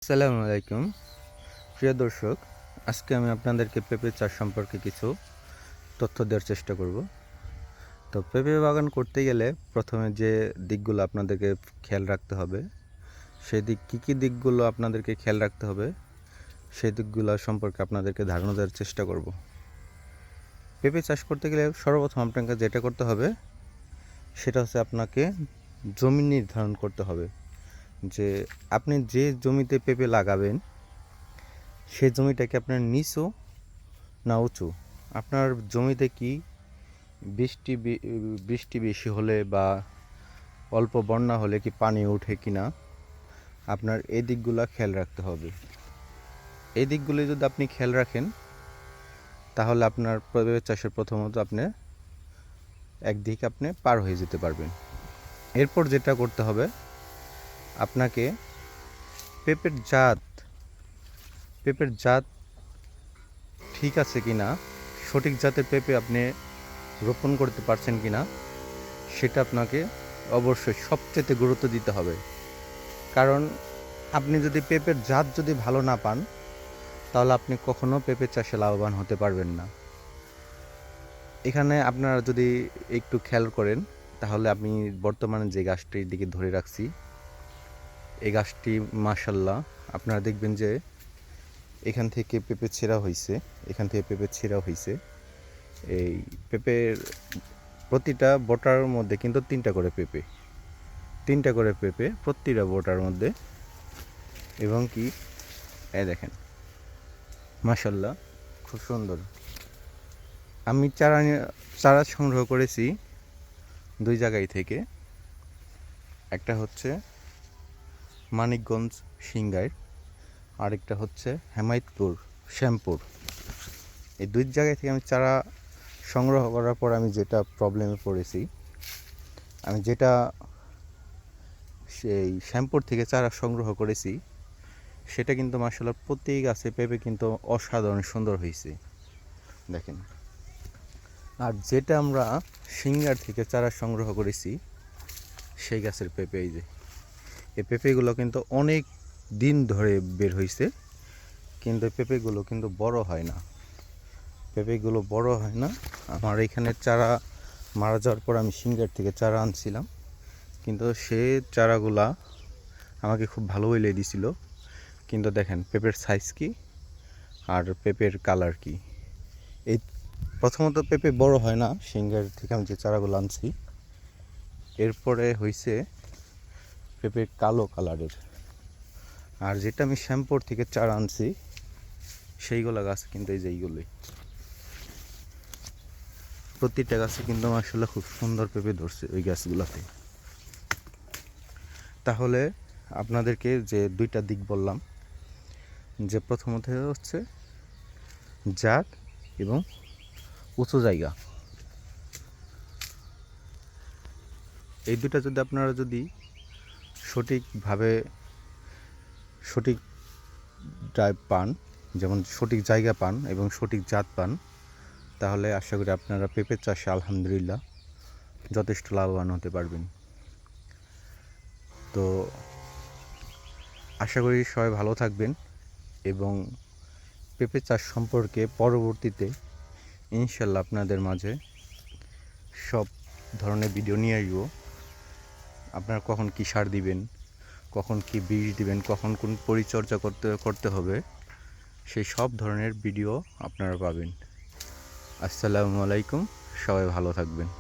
আসসালামু আলাইকুম প্রিয় দর্শক, আজকে আমি আপনাদেরকে পেঁপে চাষ সম্পর্কে কিছু তথ্য দেওয়ার চেষ্টা করব। তো পেঁপে বাগান করতে গেলে প্রথমে যে দিকগুলো আপনাদেরকে খেয়াল রাখতে হবে, সেই কী দিকগুলো আপনাদেরকে খেয়াল রাখতে হবে সেই দিকগুলো সম্পর্কে আপনাদেরকে ধারণা দেওয়ার চেষ্টা করব। পেঁপে চাষ করতে গেলে সর্বপ্রথম আপনাকে যেটা করতে হবে সেটা হচ্ছে আপনাকে জমি নির্ধারণ করতে হবে যে আপনি যে জমিতে পেঁপে লাগাবেন সেই জমিটাকে আপনার নিচু না উঁচু, আপনার জমিতে কি বৃষ্টি বেশি হলে বা অল্প বন্যা হলে কি পানি ওঠে কি না, আপনার এই দিকগুলো খেয়াল রাখতে হবে। এই দিকগুলি যদি আপনি খেয়াল রাখেন তাহলে আপনার পেঁপে চাষের প্রথমত আপনি একদিকে আপনি পার হয়ে যেতে পারবেন। এরপর যেটা করতে হবে আপনাকে পেঁপের জাত ঠিক আছে কি না, সঠিক জাতের পেঁপে আপনি রোপণ করতে পারছেন কি না, সেটা আপনাকে অবশ্যই সবচেয়ে গুরুত্ব দিতে হবে। কারণ আপনি যদি পেঁপের জাত যদি ভালো না পান তাহলে আপনি কখনো পেঁপে চাষে লাভবান হতে পারবেন না। এখানে আপনারা যদি একটু খেয়াল করেন তাহলে আমি বর্তমানে যে গাছটির দিকে ধরে রাখছি, এই গাছটি মাশাআল্লাহ আপনারা দেখবেন যে এখান থেকে পেঁপে ছেঁড়া হয়েছে। এই পেঁপের প্রতিটা বোটার মধ্যে কিন্তু তিনটা করে পেঁপে প্রতিটা বোটার মধ্যে, এবং কি এই দেখেন মাশাআল্লাহ খুব সুন্দর। আমি চারা সংগ্রহ করেছি দুই জায়গায় থেকে, একটা হচ্ছে মানিকগঞ্জ সিংগাইর, আরেকটা হচ্ছে হেমায়তপুর শ্যামপুর। এই দুই জায়গায় থেকে আমি চারা সংগ্রহ করার পর আমি যেটা প্রবলেমে পড়েছি, আমি যেটা সেই শ্যামপুর থেকে চারা সংগ্রহ করেছি সেটা কিন্তু মাশাআল্লাহ প্রতি গাছে পেঁপে কিন্তু অসাধারণ সুন্দর হয়েছে দেখেন। আর যেটা আমরা সিঙ্গার থেকে চারা সংগ্রহ করেছি সেই গাছের পেঁপে, এই পেঁপেগুলো কিন্তু অনেক দিন ধরে বের হয়েছে, কিন্তু পেঁপেগুলো কিন্তু বড় হয় না। আমার এখানে চারা মারা যাওয়ার পর আমি সিঙ্গার থেকে চারা আনছিলাম, কিন্তু সে চারাগুলা আমাকে খুব ভালো বলে দিছিল, কিন্তু দেখেন পেঁপের সাইজ কি আর পেঁপের কালার কি। এই প্রথমত পেঁপে বড় হয় না সিঙ্গার থেকে আমি যে চারাগুলো আনছি, এরপরে হয়েছে পেঁপে কালো কালারের। আর যেটা আমি শ্যামপুর থেকে চারা আনছি সেইগুলো গাছ কিন্তু এই যে এইগুলোই, প্রতিটা গাছে কিন্তু মাশাআল্লাহ খুব সুন্দর পেঁপে ধরছে ওই গাছগুলোতে। তাহলে আপনাদেরকে যে দুইটা দিক বললাম, যে প্রথমত হচ্ছে জাত এবং উঁচু জায়গা, এই দুটা যদি আপনারা যদি সঠিকভাবে সঠিক ড্রাইভ পান, যেমন সঠিক জায়গা পান এবং সঠিক জাত পান, তাহলে আশা করি আপনারা পেঁপে চাষে আলহামদুলিল্লাহ যথেষ্ট লাভবান হতে পারবেন। তো আশা করি সবাই ভালো থাকবেন, এবং পেঁপে চাষ সম্পর্কে পরবর্তীতে ইনশাল্লাহ আপনাদের মাঝে সব ধরনের ভিডিও নিয়ে আসবো। আপনারা কখন কী সার দিবেন, কখন কী বীজ দিবেন, কখন কোন পরিচর্যা করতে হবে, সেই সব ধরনের ভিডিও আপনারা পাবেন। আসসালামু আলাইকুম, সবাই ভালো থাকবেন।